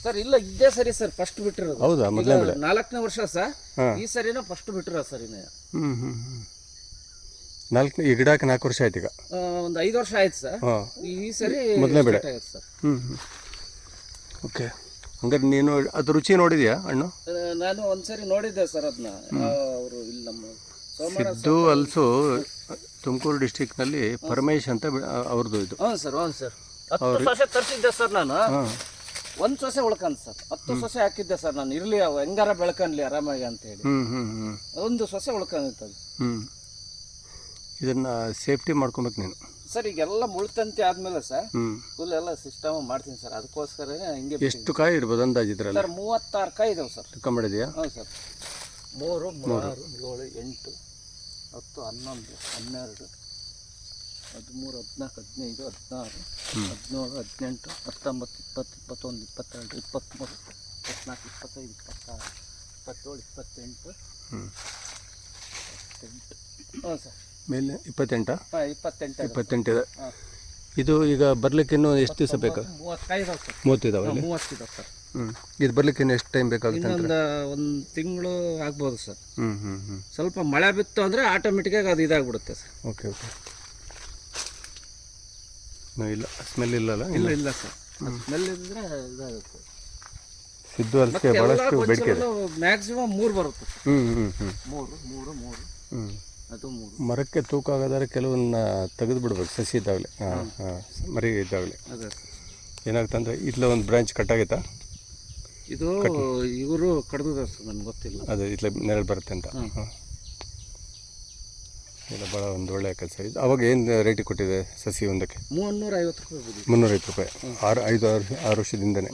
Sir ಇಲ್ಲ ಇದೇ ಸರಿ ಸರ್ ಫಸ್ಟ್ ಬಿಟ್ಟಿರೋದು. ಹೌದಾ? ಮೊದಲೇ ಬೆಳೆ 4ನೇ ವರ್ಷ ಸರ್. ಈ ಸರಿನ ಫಸ್ಟ್ ಬಿಟ್ಟಿರೋ ಸರ್ ಇನ್ನು. ಈ ಗಿಡ ಹಾಕಿ 4 ವರ್ಷ ಆಯ್ತು ಈಗ. ಒಂದು 5 ವರ್ಷ ಆಯ್ತು ಸರ್. ಈ ಸರಿ ಮೊದಲೇ ಬೆಳೆ ಸರ್. ಓಕೆ. ಹಂಗಾರೆ ನೀನು ಅದು ರುಚಿ ನೋಡಿದ್ಯಾ ಹಣ್ಣು? ನಾನು ಒಂದ್ಸರಿ ನೋಡಿದ್ದೆ ಸರ್ ಅದನ್ನ. ಅವರು ಇಲ್ಲಿ ನಮ್ಮ ಸಿದ್ದು ಹಲಸು ತುಮಕೂರು ಡಿಸ್ಟಿಕ್ನಲ್ಲಿ ಪರಮೇಶ್ ಅಂತ ಅವ್ರದ್ದು ಇದು. ಹ್ಞೂ ಸರ್. 10 ಸೊಸೆ ತರಿಸಿದ್ದೆ ಸರ್ ನಾನು. 1 ಸೊಸೆ ಉಳ್ಕಂತ ಸರ್. 10 ಸೊಸೆ ಹಾಕಿದ್ದೆ ಸರ್ ನಾನು. ಇರಲಿ ಅವು ಹೆಂಗಾರ ಬೆಳ್ಕನ್ಲಿ ಆರಾಮಾಗಿ ಅಂತ ಹೇಳಿ 1 ಸೊಸೆ ಉಳ್ಕೊಂಡಿರ್ತದೆ. ಇದನ್ನ ಸೇಫ್ಟಿ ಮಾಡ್ಕೊಬೇಕು ನೀನು ಸರ್. ಈಗೆಲ್ಲ ಮುಳ್ತಂತಿ ಆದ್ಮೇಲೆ ಸರ್ ಫುಲ್ ಎಲ್ಲ ಸಿಸ್ಟಮ್ ಮಾಡ್ತೀನಿ ಸರ್. ಅದಕ್ಕೋಸ್ಕರ ಹಿಂಗೆ. ಎಷ್ಟು ಕಾಯಿ ಇರ್ಬೋದು ಅಂದಾಜು ಇದ್ರಲ್ಲಿ? ಸರ್ 36 ಕಾಯಿ ಇದಾವೆ ಸರ್. ಕಂಬಿಡಿದೆಯಾ? ಹ್ಞೂ ಸರ್. 3, 6, 7, 8, 10, 11, 12, 13, 14, 15, 16, 17, 18, 19, 20, 21, 22, 23, 24, 25, 26, 27, 28. ಹ್ಞೂ ಸರ್. ಮೇಲೆ 28? ಹಾಂ 28. 28 ಇದೆ. ಇದು ಈಗ ಬರ್ಲಿಕ್ಕೆ ಇನ್ನೂ ಎಷ್ಟು ದಿವಸ ಬೇಕಾ? 35 ಇದಾವೆ ಸರ್. 30 ಇದಾವೆ? 30 ಇದಾವೆ ಸರ್. ಇದು ಬರ್ಲಿಕ್ಕೆ ಇನ್ನು ಎಷ್ಟು ಟೈಮ್ ಬೇಕಾಗುತ್ತೆ? ಒಂದು ತಿಂಗಳು ಆಗ್ಬೋದು ಸರ್. ಸ್ವಲ್ಪ ಮಳೆ ಬಿತ್ತು ಅಂದರೆ ಆಟೋಮೆಟಿಕ್ಕಾಗಿ ಅದು ಇದಾಗ್ಬಿಡುತ್ತೆ ಸರ್. ಓಕೆ. ಇಲ್ಲ ಸ್ಮೆಲ್ ಇಲ್ಲಲ್ಲ? ಇಲ್ಲ ಸರ್. ಸ್ಮೆಲ್ ಇದ್ದರೆ ಇದಾಗುತ್ತೆ. ಸಿದ್ದು ಹಲಸಿಗೆ ಭಾಳಷ್ಟು ಬೇಡಿಕೆ ಇದೆ. ಮ್ಯಾಕ್ಸಿಮಮ್ 3 ಬರುತ್ತೆ. 3 ಅದು 3. ಮರಕ್ಕೆ ತೂಕ ಆಗೋದಾದ್ರೆ ಕೆಲವನ್ನ ತೆಗೆದು ಬಿಡ್ಬೇಕು ಸಸಿ ಇದ್ದಾಗಲೇ. ಮರಿ ಇದ್ದಾಗಲೇ ಏನಾಗುತ್ತೆ ಅಂದರೆ ಇತ್ಲ ಒಂದು ಬ್ರಾಂಚ್ ಕಟ್ಟಾಗೈತಾ? ಇದು ಇವರು ಕಡ್ದಿದ್ದಾರೆ ಸರ್, ನನಗೆ ಗೊತ್ತಿಲ್ಲ. ಅದೇ ಇತ್ಲ ನೆರಳು ಬರುತ್ತೆ ಅಂತ. ಇಲ್ಲ ಭಾಳ ಒಂದು ಒಳ್ಳೆಯ ಕೆಲಸ ಇದು. ಅವಾಗ ಏನು ರೇಟಿಗೆ ಕೊಟ್ಟಿದೆ ಸಸಿ ಒಂದಕ್ಕೆ? 350 ರೂಪಾಯಿ. 350 ರೂಪಾಯಿ 6 ವರ್ಷದಿಂದನೇ.